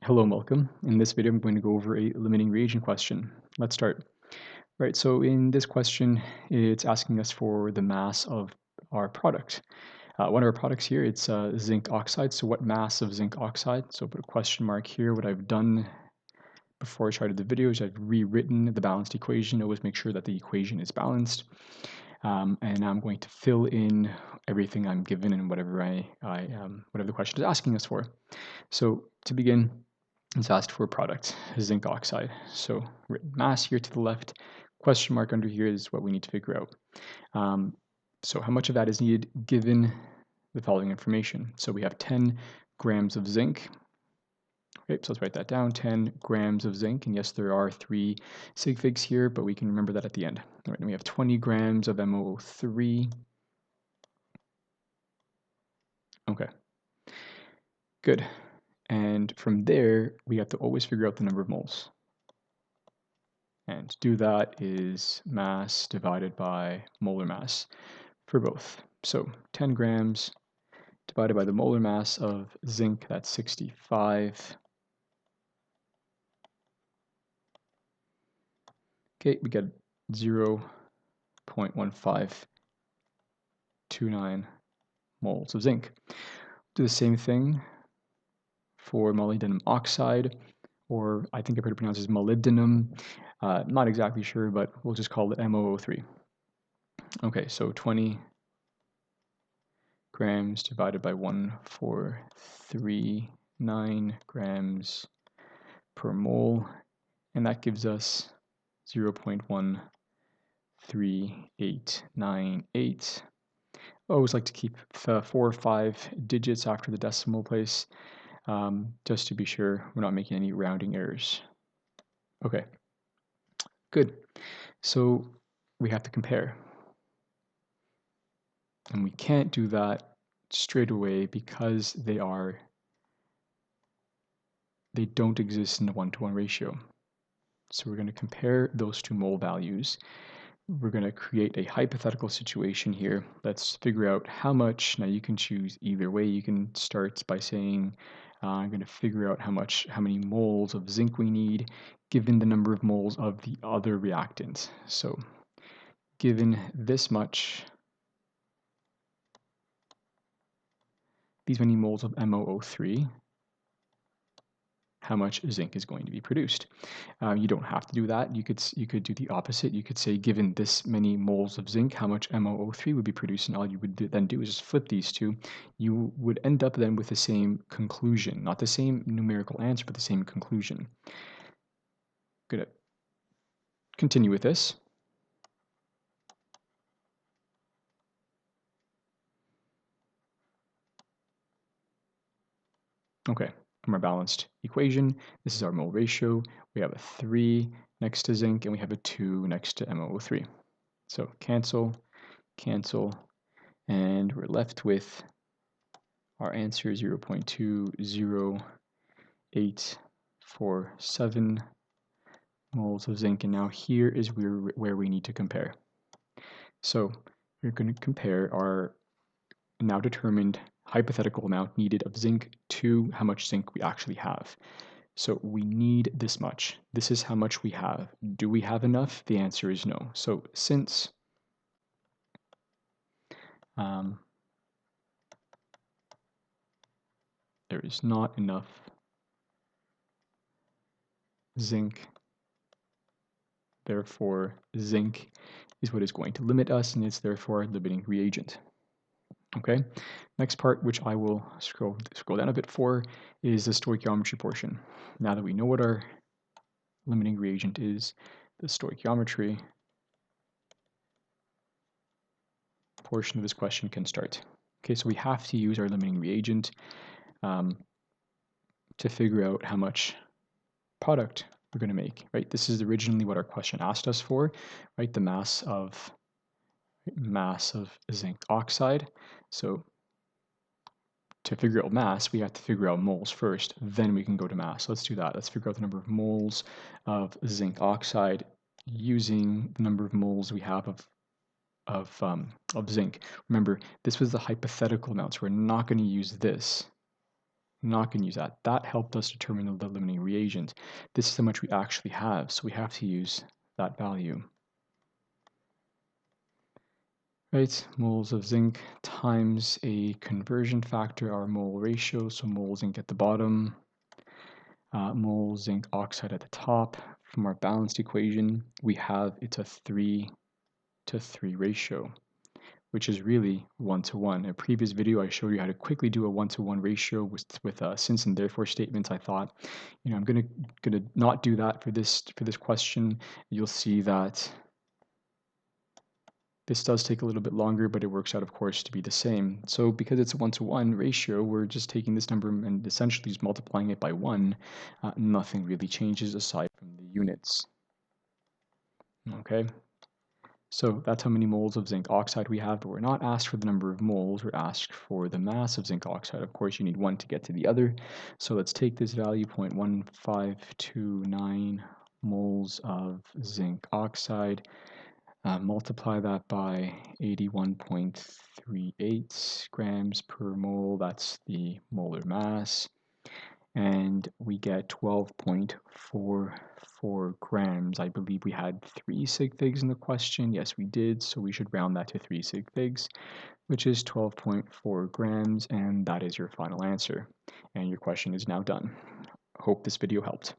Hello and welcome. In this video, I'm going to go over a limiting reagent question. Let's start. Right, so in this question, it's asking us for the mass of our product. One of our products here, it's zinc oxide. So what mass of zinc oxide? So put a question mark here. What I've done before I started the video is I've rewritten the balanced equation. Always make sure that the equation is balanced. And now I'm going to fill in everything I'm given and whatever whatever the question is asking us for. So to begin, it's asked for a product, zinc oxide. So written mass here to the left, question mark under here is what we need to figure out. So how much of that is needed given the following information? So we have 10 grams of zinc. Okay, so let's write that down, 10 grams of zinc. And yes, there are 3 sig figs here, but we can remember that at the end. All right, then we have 20 grams of MOO3. Okay, good. And from there, we have to always figure out the number of moles. And to do that is mass divided by molar mass for both. So 10 grams divided by the molar mass of zinc, that's 65. Okay, we get 0.1529 moles of zinc. Do the same thing for molybdenum oxide, or I think I've heard it pronounced as molybdenum. Not exactly sure, but we'll just call it MOO3. Okay, so 20 grams divided by 1,439 grams per mole, and that gives us 0.13898. I always like to keep 4 or 5 digits after the decimal place, just to be sure we're not making any rounding errors. Okay, good. So we have to compare. And we can't do that straight away because they don't exist in a 1-to-1 ratio. So we're going to compare those two mole values. We're going to create a hypothetical situation here. Let's figure out how much. Now you can choose either way. You can start by saying, I'm going to figure out how many moles of zinc we need given the number of moles of the other reactant. So given this much, these many moles of MOO3, how much zinc is going to be produced. You don't have to do that. You could do the opposite. You could say, given this many moles of zinc, how much MOO3 would be produced, and all you would then do is just flip these two. You would end up then with the same conclusion, not the same numerical answer, but the same conclusion. Gonna continue with this. Okay, from our balanced equation, this is our mole ratio. We have a 3 next to zinc, and we have a 2 next to MOO3. So cancel, cancel, and we're left with our answer is 0.20847 moles of zinc. And now here is where we need to compare. So we're going to compare our now determined hypothetical amount needed of zinc to how much zinc we actually have. So we need this much. This is how much we have. Do we have enough? The answer is no. So since there is not enough zinc, therefore zinc is what is going to limit us, and it's therefore a limiting reagent. Okay, next part, which I will scroll down a bit for, is the stoichiometry portion. Now that we know what our limiting reagent is, the stoichiometry portion of this question can start. Okay, so we have to use our limiting reagent to figure out how much product we're going to make, right? This is originally what our question asked us for, right? The mass of zinc oxide. So to figure out mass, we have to figure out moles first, then we can go to mass. Let's do that. Let's figure out the number of moles of zinc oxide using the number of moles we have of zinc. Remember, this was the hypothetical amount, so we're not going to use this. Not going to use that. That helped us determine the limiting reagent. This is how much we actually have, so we have to use that value. Right, moles of zinc times a conversion factor, our mole ratio, so mole zinc at the bottom, mole zinc oxide at the top. From our balanced equation, we have it's a 3:3 ratio, which is really 1:1. In a previous video, I showed you how to quickly do a 1:1 ratio with since and therefore statements. I thought, I'm gonna not do that for this question. You'll see that this does take a little bit longer, but it works out, of course, to be the same. So because it's a 1:1 ratio, we're just taking this number and essentially just multiplying it by 1. Nothing really changes aside from the units. Okay, so that's how many moles of zinc oxide we have, but we're not asked for the number of moles, we're asked for the mass of zinc oxide. Of course, you need one to get to the other. So let's take this value, 0.1529 moles of zinc oxide, multiply that by 81.38 grams per mole, that's the molar mass, and we get 12.44 grams. I believe we had 3 sig figs in the question. Yes, we did, so we should round that to 3 sig figs, which is 12.4 grams, and that is your final answer. And your question is now done. Hope this video helped.